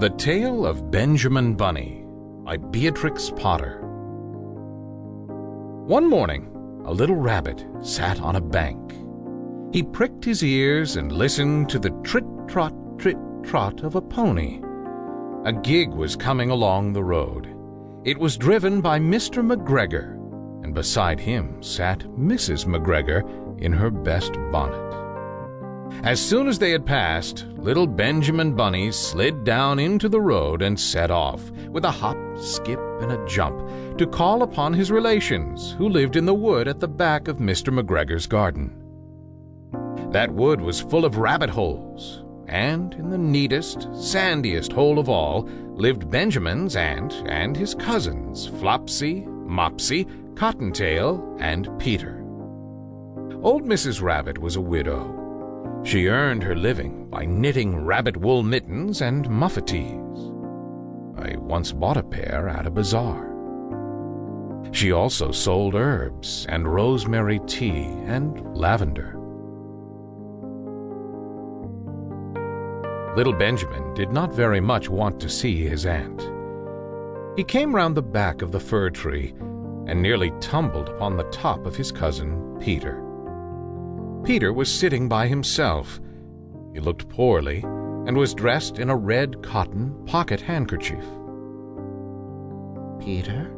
The Tale of Benjamin Bunny by Beatrix Potter. One morning, a little rabbit sat on a bank. He pricked his ears and listened to the trit-trot of a pony. A gig was coming along the road. It was driven by Mr. McGregor, and beside him sat Mrs. McGregor in her best bonnet. As soon as they had passed, little Benjamin Bunny slid down into the road and set off, with a hop, skip, and a jump, to call upon his relations, who lived in the wood at the back of Mr. McGregor's garden. That wood was full of rabbit holes, and in the neatest, sandiest hole of all lived Benjamin's aunt and his cousins, Flopsy, Mopsy, Cottontail, and Peter. Old Mrs. Rabbit was a widow. She earned her living by knitting rabbit wool mittens and muffetees. I once bought a pair at a bazaar. She also sold herbs and rosemary tea and lavender. Little Benjamin did not very much want to see his aunt. He came round the back of the fir tree and nearly tumbled upon the top of his cousin Peter. Peter was sitting by himself. He looked poorly and was dressed in a red cotton pocket handkerchief. "Peter,"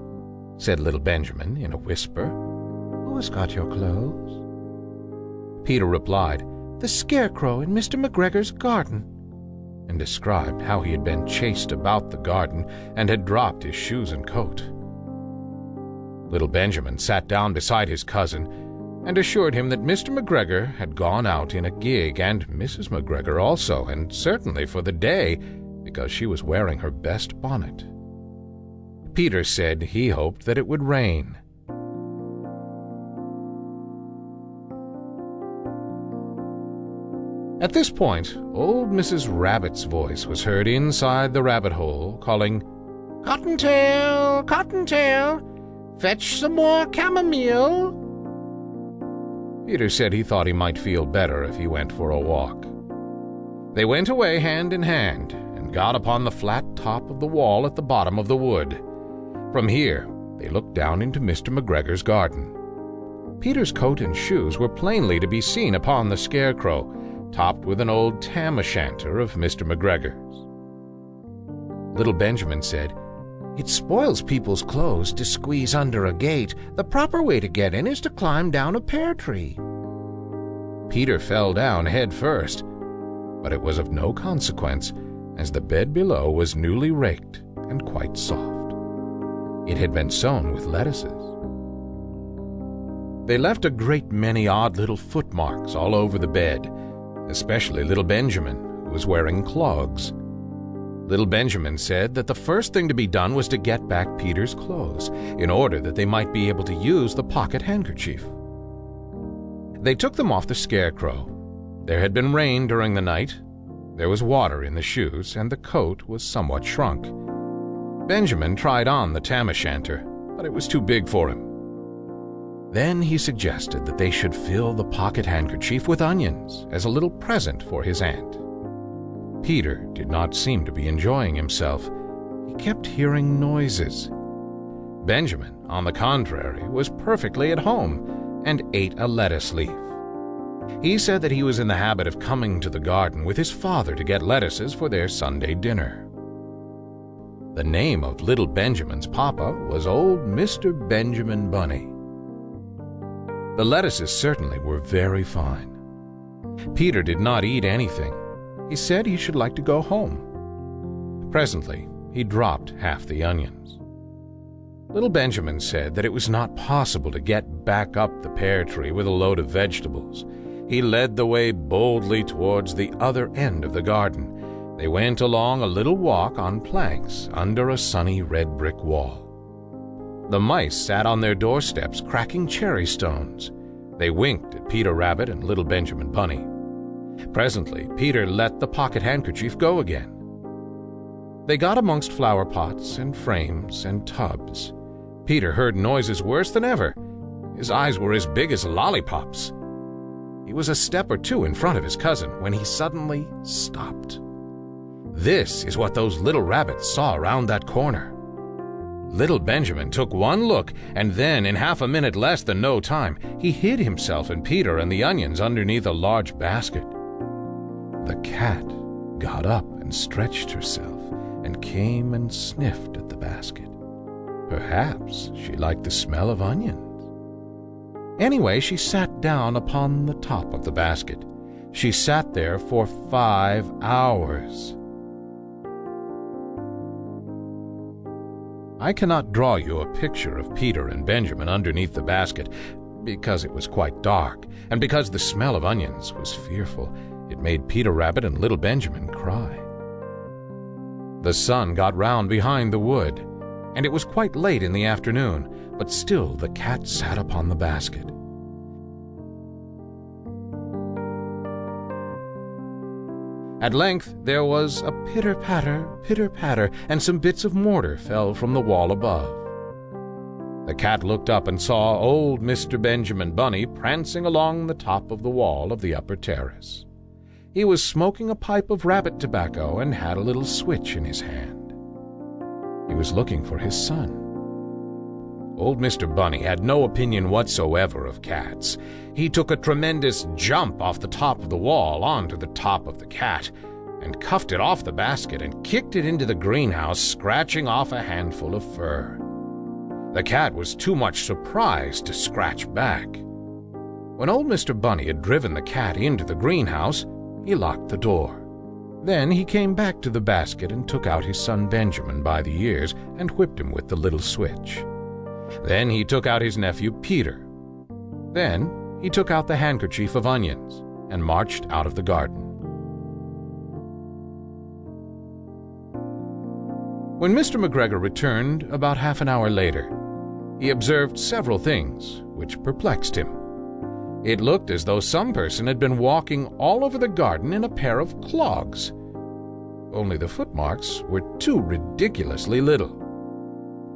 said little Benjamin in a whisper, "who has got your clothes?" Peter replied, "The scarecrow in Mr. McGregor's garden," and described how he had been chased about the garden and had dropped his shoes and coat. Little Benjamin sat down beside his cousin and assured him that Mr. McGregor had gone out in a gig, and Mrs. McGregor also, and certainly for the day, because she was wearing her best bonnet. Peter said he hoped that it would rain. At this point, old Mrs. Rabbit's voice was heard inside the rabbit hole, calling, "Cottontail, Cottontail, fetch some more chamomile." Peter said he thought he might feel better if he went for a walk. They went away hand in hand and got upon the flat top of the wall at the bottom of the wood. From here, they looked down into Mr. McGregor's garden. Peter's coat and shoes were plainly to be seen upon the scarecrow, topped with an old tam-o'-shanter of Mr. McGregor's. Little Benjamin said, "It spoils people's clothes to squeeze under a gate. The proper way to get in is to climb down a pear tree." Peter fell down head first, but it was of no consequence, as the bed below was newly raked and quite soft. It had been sown with lettuces. They left a great many odd little footmarks all over the bed, especially little Benjamin, who was wearing clogs. Little Benjamin said that the first thing to be done was to get back Peter's clothes, in order that they might be able to use the pocket handkerchief. They took them off the scarecrow. There had been rain during the night. There was water in the shoes, and the coat was somewhat shrunk. Benjamin tried on the tam-o'-shanter, but it was too big for him. Then he suggested that they should fill the pocket handkerchief with onions as a little present for his aunt. Peter did not seem to be enjoying himself. He kept hearing noises. Benjamin, on the contrary, was perfectly at home and ate a lettuce leaf. He said that he was in the habit of coming to the garden with his father to get lettuces for their Sunday dinner. The name of little Benjamin's papa was old Mr. Benjamin Bunny. The lettuces certainly were very fine. Peter did not eat anything. He said he should like to go home. Presently, he dropped half the onions. Little Benjamin said that it was not possible to get back up the pear tree with a load of vegetables. He led the way boldly towards the other end of the garden. They went along a little walk on planks under a sunny red brick wall. The mice sat on their doorsteps cracking cherry stones. They winked at Peter Rabbit and little Benjamin Bunny. Presently, Peter let the pocket handkerchief go again. They got amongst flower pots and frames and tubs. Peter heard noises worse than ever. His eyes were as big as lollipops. He was a step or two in front of his cousin when he suddenly stopped. This is what those little rabbits saw around that corner. Little Benjamin took one look, and then, in half a minute less than no time, he hid himself and Peter and the onions underneath a large basket. The cat got up and stretched herself and came and sniffed at the basket. Perhaps she liked the smell of onions. Anyway, she sat down upon the top of the basket. She sat there for 5 hours. I cannot draw you a picture of Peter and Benjamin underneath the basket, because it was quite dark, and because the smell of onions was fearful. It made Peter Rabbit and little Benjamin cry. The sun got round behind the wood, and it was quite late in the afternoon, but still the cat sat upon the basket. At length there was a pitter-patter, and some bits of mortar fell from the wall above. The cat looked up and saw old Mr. Benjamin Bunny prancing along the top of the wall of the upper terrace. He was smoking a pipe of rabbit tobacco and had a little switch in his hand. He was looking for his son. Old Mr. Bunny had no opinion whatsoever of cats. He took a tremendous jump off the top of the wall onto the top of the cat, and cuffed it off the basket and kicked it into the greenhouse, scratching off a handful of fur. The cat was too much surprised to scratch back. When old Mr. Bunny had driven the cat into the greenhouse, he locked the door. Then he came back to the basket and took out his son Benjamin by the ears and whipped him with the little switch. Then he took out his nephew Peter. Then he took out the handkerchief of onions and marched out of the garden. When Mr. McGregor returned about half an hour later, he observed several things which perplexed him. It looked as though some person had been walking all over the garden in a pair of clogs. Only the footmarks were too ridiculously little.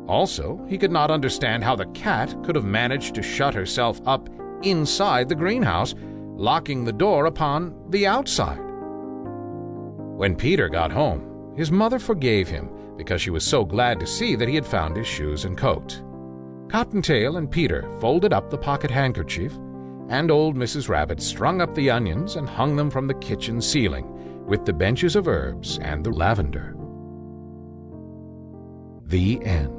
Also, he could not understand how the cat could have managed to shut herself up inside the greenhouse, locking the door upon the outside. When Peter got home, his mother forgave him because she was so glad to see that he had found his shoes and coat. Cottontail and Peter folded up the pocket handkerchief, and old Mrs. Rabbit strung up the onions and hung them from the kitchen ceiling with the benches of herbs and the lavender. The end.